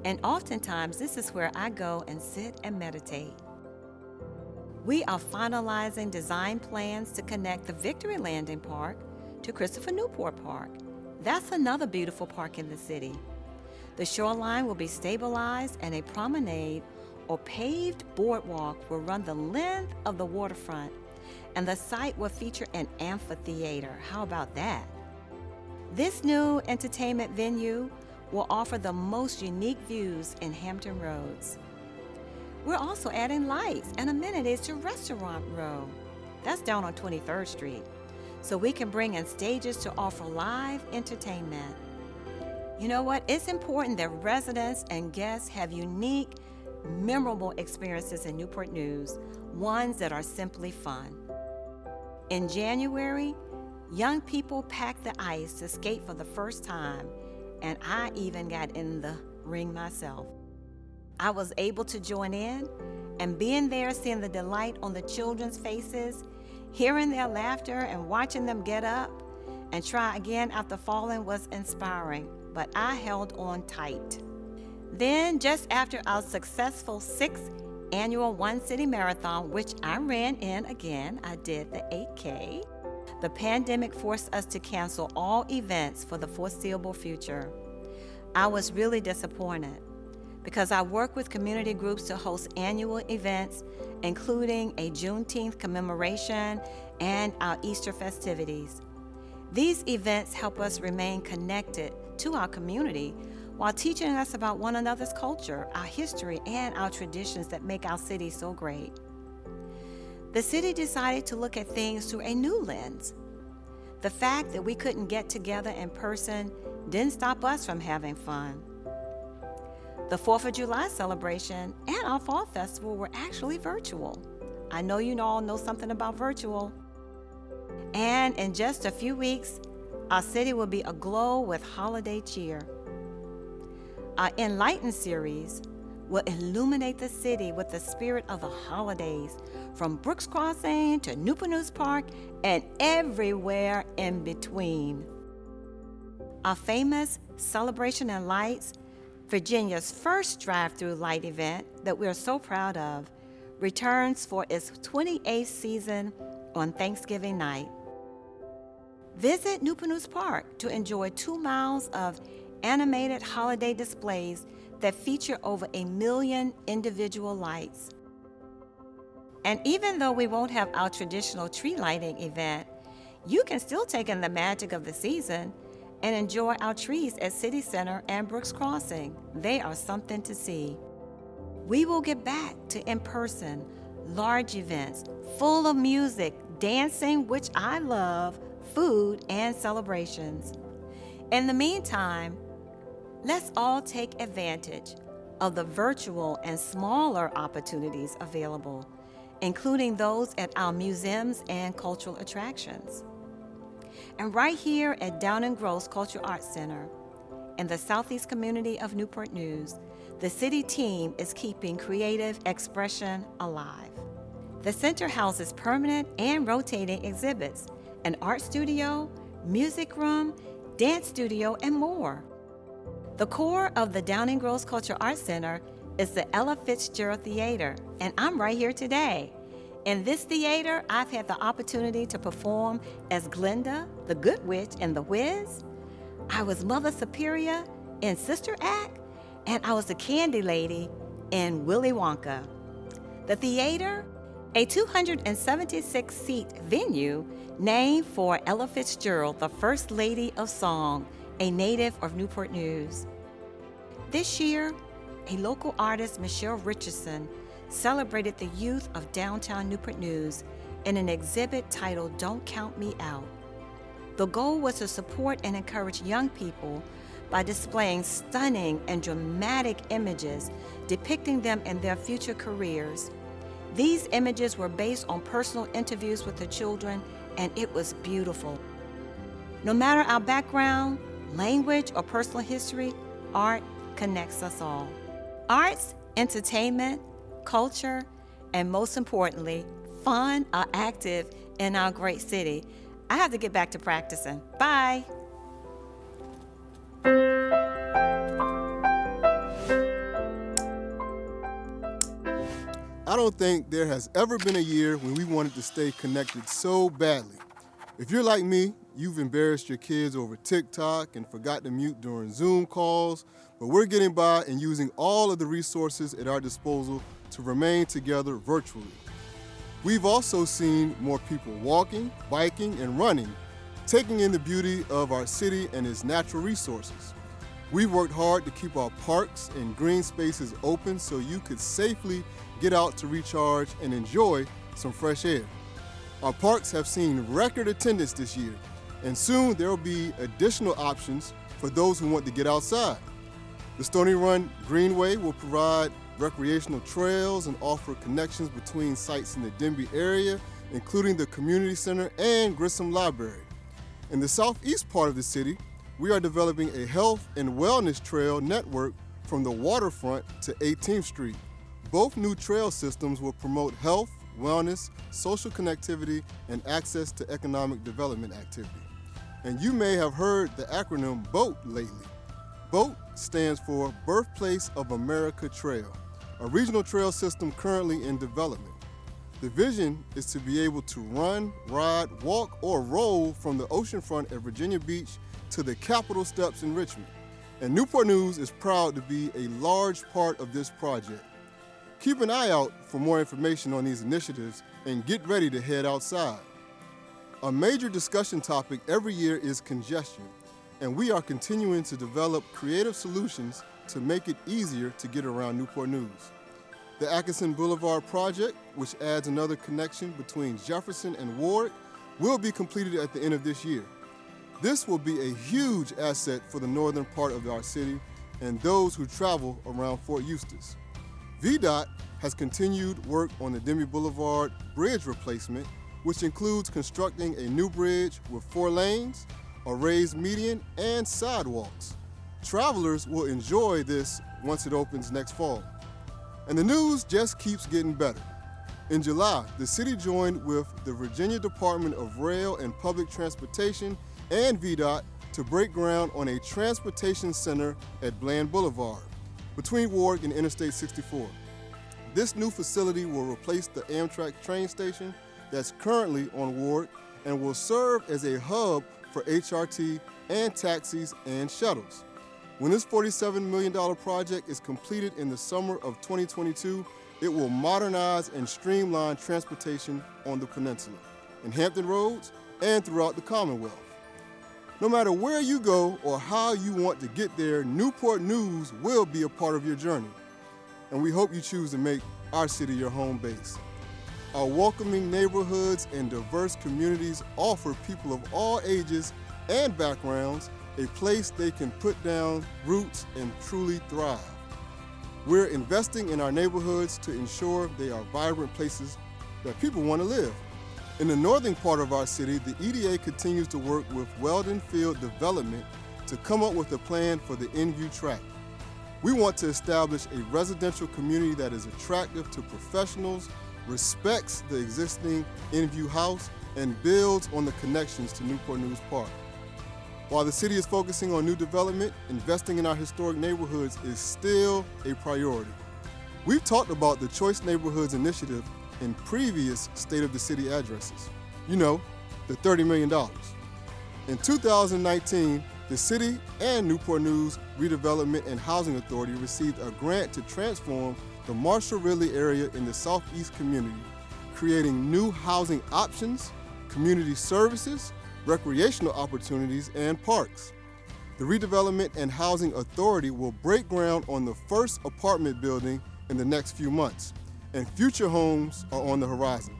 And oftentimes, this is where I go and sit and meditate. We are finalizing design plans to connect the Victory Landing Park to Christopher Newport Park. That's another beautiful park in the city. The shoreline will be stabilized and a promenade or paved boardwalk will run the length of the waterfront, and the site will feature an amphitheater. How about that? This new entertainment venue will offer the most unique views in Hampton Roads. We're also adding lights and amenities to Restaurant Row. That's down on 23rd Street, so we can bring in stages to offer live entertainment. You know what? It's important that residents and guests have unique, memorable experiences in Newport News, ones that are simply fun. In January, young people packed the ice to skate for the first time, and I even got in the ring myself. I was able to join in, and being there, seeing the delight on the children's faces, hearing their laughter and watching them get up and try again after falling was inspiring, but I held on tight. Then, just after our successful 6th annual One City Marathon, which I ran in again, I did the 8K, the pandemic forced us to cancel all events for the foreseeable future. I was really disappointed because I work with community groups to host annual events, including a Juneteenth commemoration and our Easter festivities. These events help us remain connected to our community while teaching us about one another's culture, our history, and our traditions that make our city so great. The city decided to look at things through a new lens. The fact that we couldn't get together in person didn't stop us from having fun. The 4th of July celebration and our fall festival were actually virtual. I know you all know something about virtual. And in just a few weeks, our city will be aglow with holiday cheer. Our Enlighten series, will illuminate the city with the spirit of the holidays, from Brooks Crossing to Newport News Park and everywhere in between. Our famous Celebration and Lights, Virginia's first drive-through light event that we are so proud of, returns for its 28th season on Thanksgiving night. Visit Newport News Park to enjoy 2 miles of animated holiday displays that feature over 1 million individual lights. And even though we won't have our traditional tree lighting event, you can still take in the magic of the season and enjoy our trees at City Center and Brooks Crossing. They are something to see. We will get back to in-person, large events full of music, dancing, which I love, food, and celebrations. In the meantime, let's all take advantage of the virtual and smaller opportunities available, including those at our museums and cultural attractions. And right here at Down & Gross Cultural Arts Center, in the southeast community of Newport News, the city team is keeping creative expression alive. The center houses permanent and rotating exhibits, an art studio, music room, dance studio, and more. The core of the Down & Gross Cultural Arts Center is the Ella Fitzgerald Theater, and I'm right here today. In this theater, I've had the opportunity to perform as Glinda, the Good Witch in The Wiz. I was Mother Superior in Sister Act, and I was the Candy Lady in Willy Wonka. The theater, a 276-seat venue named for Ella Fitzgerald, the First Lady of Song, a native of Newport News. This year, a local artist, Michelle Richardson, celebrated the youth of downtown Newport News in an exhibit titled Don't Count Me Out. The goal was to support and encourage young people by displaying stunning and dramatic images depicting them in their future careers. These images were based on personal interviews with the children, and it was beautiful. No matter our background, language, or personal history, art connects us all. Arts, entertainment, culture, and most importantly, fun are active in our great city. I have to get back to practicing. Bye. I don't think there has ever been a year when we wanted to stay connected so badly. If you're like me, you've embarrassed your kids over TikTok and forgot to mute during Zoom calls, but we're getting by and using all of the resources at our disposal to remain together virtually. We've also seen more people walking, biking, and running, taking in the beauty of our city and its natural resources. We've worked hard to keep our parks and green spaces open so you could safely get out to recharge and enjoy some fresh air. Our parks have seen record attendance this year, and soon there will be additional options for those who want to get outside. The Stony Run Greenway will provide recreational trails and offer connections between sites in the Denby area, including the community center and Grissom Library. In the southeast part of the city, we are developing a health and wellness trail network from the waterfront to 18th Street. Both new trail systems will promote health, wellness, social connectivity, and access to economic development activity. And you may have heard the acronym BOAT lately. BOAT stands for Birthplace of America Trail, a regional trail system currently in development. The vision is to be able to run, ride, walk, or roll from the oceanfront at Virginia Beach to the Capitol steps in Richmond. And Newport News is proud to be a large part of this project. Keep an eye out for more information on these initiatives and get ready to head outside. A major discussion topic every year is congestion, and we are continuing to develop creative solutions to make it easier to get around Newport News. The Atkinson Boulevard project, which adds another connection between Jefferson and Ward, will be completed at the end of this year. This will be a huge asset for the northern part of our city and those who travel around Fort Eustis. VDOT has continued work on the Denby Boulevard bridge replacement, which includes constructing a new bridge with 4 lanes, a raised median, and sidewalks. Travelers will enjoy this once it opens next fall. And the news just keeps getting better. In July, the city joined with the Virginia Department of Rail and Public Transportation and VDOT to break ground on a transportation center at Bland Boulevard between Warwick and Interstate 64. This new facility will replace the Amtrak train station that's currently on Warwick and will serve as a hub for HRT and taxis and shuttles. When this $47 million project is completed in the summer of 2022, it will modernize and streamline transportation on the peninsula, in Hampton Roads, and throughout the Commonwealth. No matter where you go or how you want to get there, Newport News will be a part of your journey. And we hope you choose to make our city your home base. Our welcoming neighborhoods and diverse communities offer people of all ages and backgrounds a place they can put down roots and truly thrive. We're investing in our neighborhoods to ensure they are vibrant places that people want to live. In the northern part of our city, the EDA continues to work with Weldon Field Development to come up with a plan for the N-View tract. We want to establish a residential community that is attractive to professionals, respects the existing N-View house, and builds on the connections to Newport News Park. While the city is focusing on new development, investing in our historic neighborhoods is still a priority. We've talked about the Choice Neighborhoods Initiative in previous State of the City addresses. You know, the $30 million. In 2019, the city and Newport News Redevelopment and Housing Authority received a grant to transform the Marshall-Ridley area in the southeast community, creating new housing options, community services, recreational opportunities, and parks. The Redevelopment and Housing Authority will break ground on the first apartment building in the next few months, and future homes are on the horizon.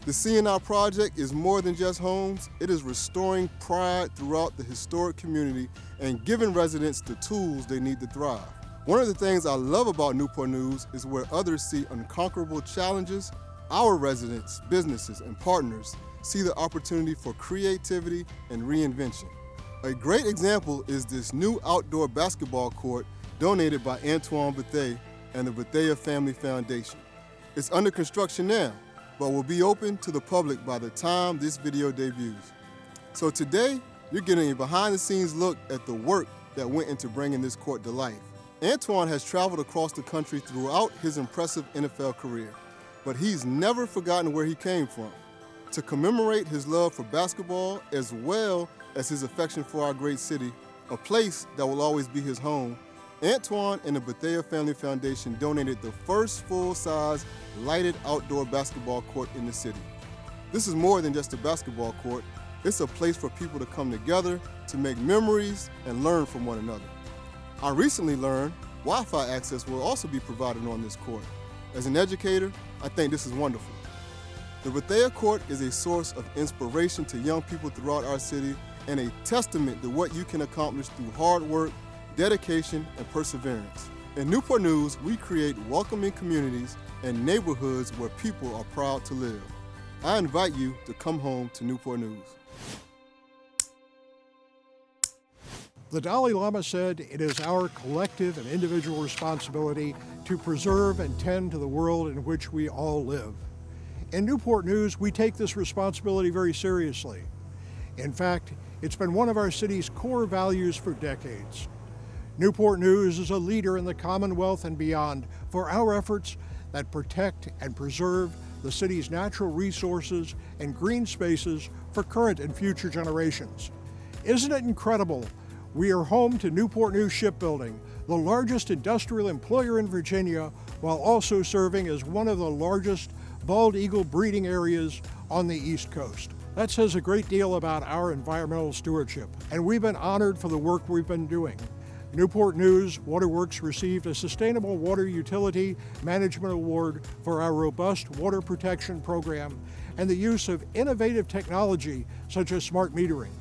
The C&I project is more than just homes. It is restoring pride throughout the historic community and giving residents the tools they need to thrive. One of the things I love about Newport News is where others see unconquerable challenges, our residents, businesses, and partners see the opportunity for creativity and reinvention. A great example is this new outdoor basketball court donated by Antoine Bethea and the Bethea Family Foundation. It's under construction now, but will be open to the public by the time this video debuts. So today, you're getting a behind-the-scenes look at the work that went into bringing this court to life. Antoine has traveled across the country throughout his impressive NFL career, but he's never forgotten where he came from. To commemorate his love for basketball as well as his affection for our great city, a place that will always be his home, Antoine and the Bethea Family Foundation donated the first full-size lighted outdoor basketball court in the city. This is more than just a basketball court. It's a place for people to come together, to make memories, and learn from one another. I recently learned Wi-Fi access will also be provided on this court. As an educator, I think this is wonderful. The Bethea Court is a source of inspiration to young people throughout our city and a testament to what you can accomplish through hard work, dedication, and perseverance. In Newport News, we create welcoming communities and neighborhoods where people are proud to live. I invite you to come home to Newport News. The Dalai Lama said it is our collective and individual responsibility to preserve and tend to the world in which we all live. In Newport News, we take this responsibility very seriously. In fact, it's been one of our city's core values for decades. Newport News is a leader in the Commonwealth and beyond for our efforts that protect and preserve the city's natural resources and green spaces for current and future generations. Isn't it incredible? We are home to Newport News Shipbuilding, the largest industrial employer in Virginia, while also serving as one of the largest bald eagle breeding areas on the East Coast. That says a great deal about our environmental stewardship, and we've been honored for the work we've been doing. Newport News Waterworks received a Sustainable Water Utility Management Award for our robust water protection program and the use of innovative technology such as smart metering.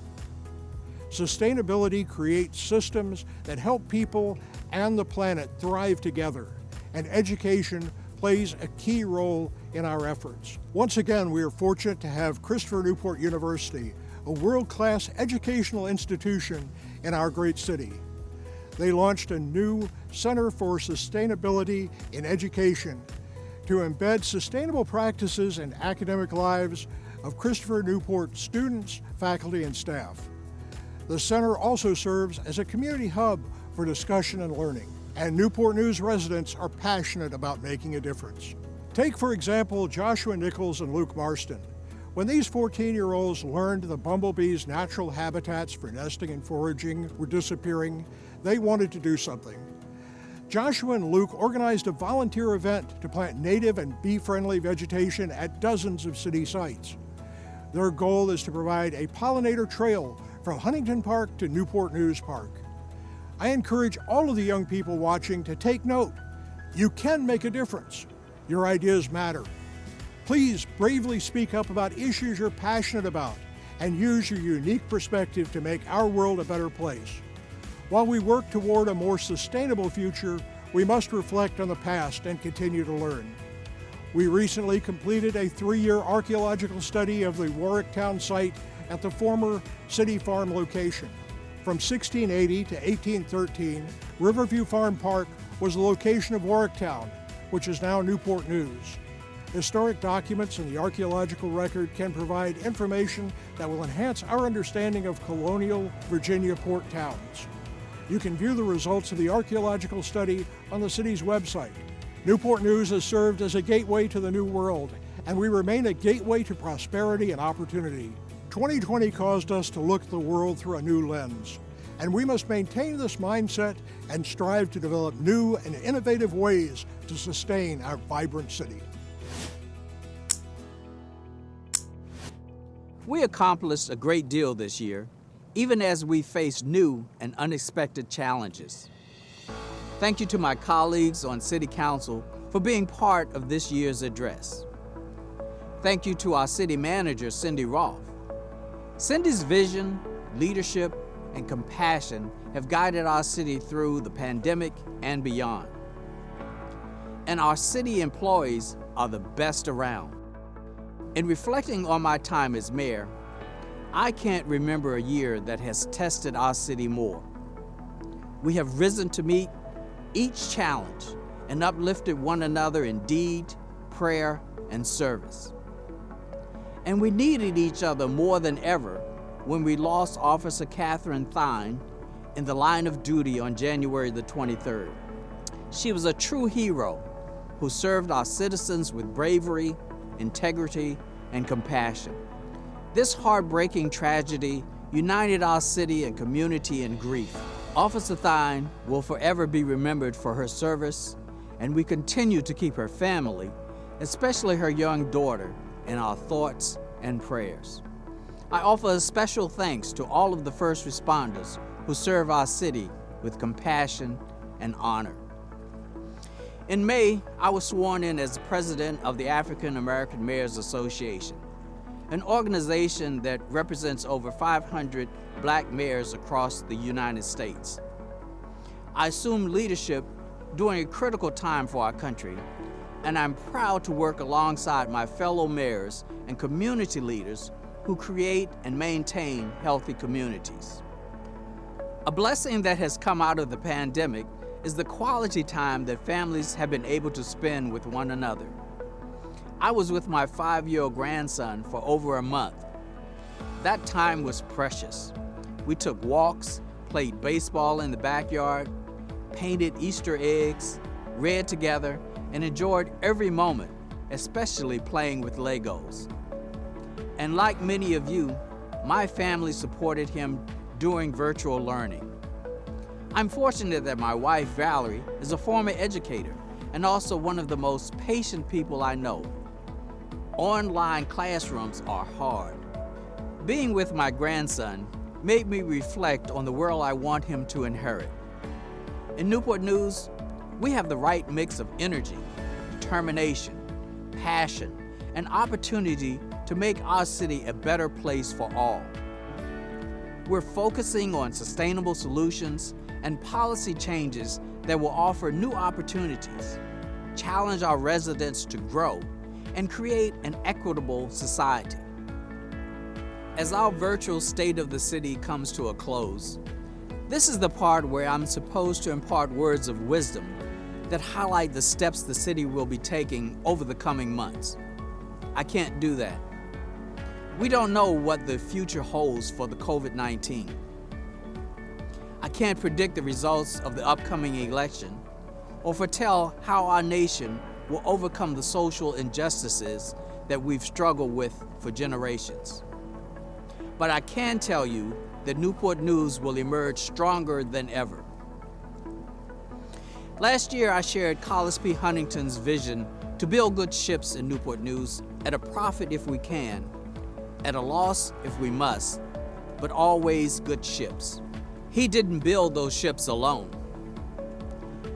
Sustainability creates systems that help people and the planet thrive together, and education plays a key role in our efforts. Once again, we are fortunate to have Christopher Newport University, a world-class educational institution in our great city. they launched a new Center for Sustainability in Education to embed sustainable practices in academic lives of Christopher Newport students, faculty, and staff. The center also serves as a community hub for discussion and learning, and Newport News residents are passionate about making a difference. Take, for example, Joshua Nichols and Luke Marston. When these 14-year-olds learned the bumblebees' natural habitats for nesting and foraging were disappearing, they wanted to do something. Joshua and Luke organized a volunteer event to plant native and bee-friendly vegetation at dozens of city sites. Their goal is to provide a pollinator trail from Huntington Park to Newport News Park. I encourage all of the young people watching to take note. You can make a difference. Your ideas matter. Please bravely speak up about issues you're passionate about and use your unique perspective to make our world a better place. While we work toward a more sustainable future, we must reflect on the past and continue to learn. We recently completed a 3-year archaeological study of the Warwicktown site at the former City Farm location. From 1680 to 1813, Riverview Farm Park was the location of Warwicktown, which is now Newport News. Historic documents in the archaeological record can provide information that will enhance our understanding of colonial Virginia port towns. You can view the results of the archaeological study on the city's website. Newport News has served as a gateway to the new world, and we remain a gateway to prosperity and opportunity. 2020 caused us to look at the world through a new lens, and we must maintain this mindset and strive to develop new and innovative ways to sustain our vibrant city. We accomplished a great deal this year, even as we faced new and unexpected challenges. Thank you to my colleagues on City Council for being part of this year's address. Thank you to our City Manager, Cindy Roth. Cindy's vision, leadership, and compassion have guided our city through the pandemic and beyond. And our city employees are the best around. In reflecting on my time as mayor, I can't remember a year that has tested our city more. We have risen to meet each challenge and uplifted one another in deed, prayer, and service. And we needed each other more than ever when we lost Officer Catherine Thine in the line of duty on January the 23rd. She was a true hero who served our citizens with bravery, integrity, and compassion. This heartbreaking tragedy united our city and community in grief. Officer Thine will forever be remembered for her service, and we continue to keep her family, especially her young daughter, in our thoughts and prayers. I offer a special thanks to all of the first responders who serve our city with compassion and honor. In May, I was sworn in as president of the African American Mayors Association, an organization that represents over 500 black mayors across the United States. I assumed leadership during a critical time for our country, and I'm proud to work alongside my fellow mayors and community leaders who create and maintain healthy communities. A blessing that has come out of the pandemic is the quality time that families have been able to spend with one another. I was with my 5-year-old grandson for over a month. That time was precious. We took walks, played baseball in the backyard, painted Easter eggs, read together, and enjoyed every moment, especially playing with Legos. And like many of you, my family supported him during virtual learning. I'm fortunate that my wife, Valerie, is a former educator and also one of the most patient people I know. Online classrooms are hard. Being with my grandson made me reflect on the world I want him to inherit. In Newport News, we have the right mix of energy, determination, passion, and opportunity to make our city a better place for all. We're focusing on sustainable solutions and policy changes that will offer new opportunities, challenge our residents to grow, and create an equitable society. As our virtual State of the City comes to a close, This is the part where I'm supposed to impart words of wisdom that highlight the steps the city will be taking over the coming months. I can't do that. We don't know what the future holds for the COVID-19. I can't predict the results of the upcoming election or foretell how our nation will overcome the social injustices that we've struggled with for generations. But I can tell you that Newport News will emerge stronger than ever. Last year, I shared Collis P. Huntington's vision to build good ships in Newport News at a profit if we can, at a loss if we must, but always good ships. He didn't build those ships alone.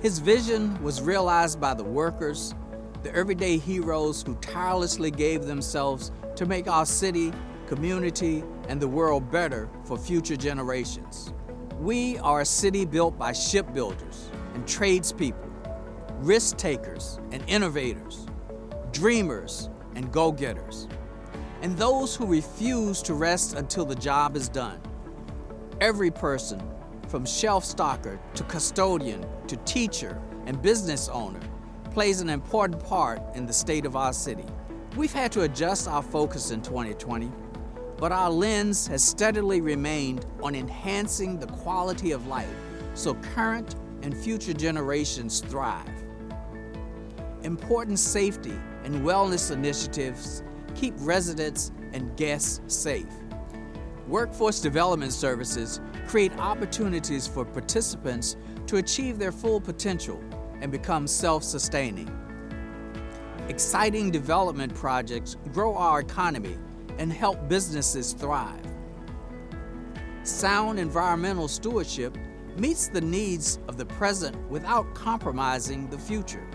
His vision was realized by the workers, the everyday heroes who tirelessly gave themselves to make our city, community, and the world better for future generations. We are a city built by shipbuilders and tradespeople, risk takers and innovators, dreamers and go-getters, and those who refuse to rest until the job is done. Every person, from shelf stocker to custodian to teacher and business owner, plays an important part in the state of our city. We've had to adjust our focus in 2020, but our lens has steadily remained on enhancing the quality of life so current and future generations thrive. Important safety and wellness initiatives keep residents and guests safe. Workforce development services create opportunities for participants to achieve their full potential and become self-sustaining. Exciting development projects grow our economy and help businesses thrive. Sound environmental stewardship meets the needs of the present without compromising the future.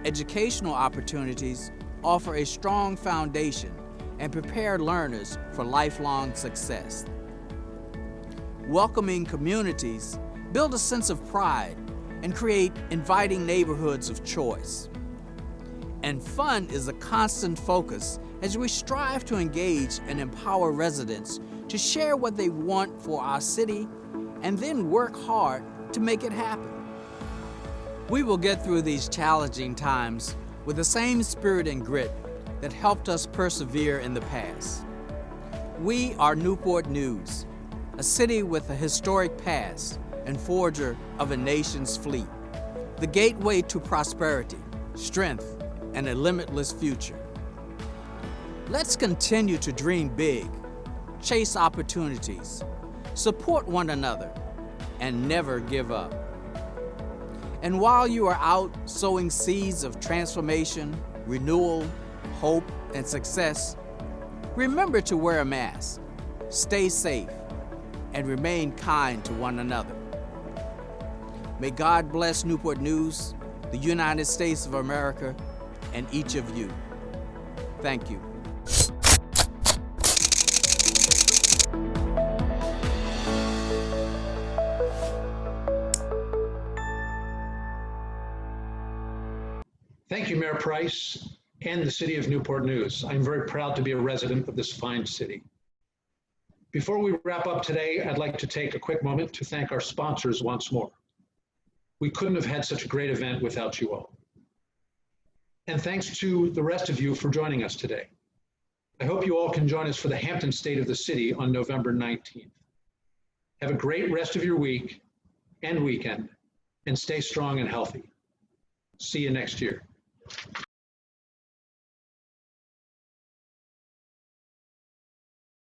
Educational opportunities offer a strong foundation and prepare learners for lifelong success. Welcoming communities build a sense of pride and create inviting neighborhoods of choice. And fun is a constant focus as we strive to engage and empower residents to share what they want for our city and then work hard to make it happen. We will get through these challenging times with the same spirit and grit that helped us persevere in the past. We are Newport News, a city with a historic past and forger of a nation's fleet, the gateway to prosperity, strength, and a limitless future. Let's continue to dream big, chase opportunities, support one another, and never give up. And while you are out sowing seeds of transformation, renewal, hope, and success, remember to wear a mask, stay safe, and remain kind to one another. May God bless Newport News, the United States of America, and each of you. Thank you. Thank you, Mayor Price and the City of Newport News. I'm very proud to be a resident of this fine city. Before we wrap up today, I'd like to take a quick moment to thank our sponsors once more. We couldn't have had such a great event without you all. And thanks to the rest of you for joining us today. I hope you all can join us for the Hampton State of the City on November 19th. Have a great rest of your week and weekend, and stay strong and healthy. See you next year.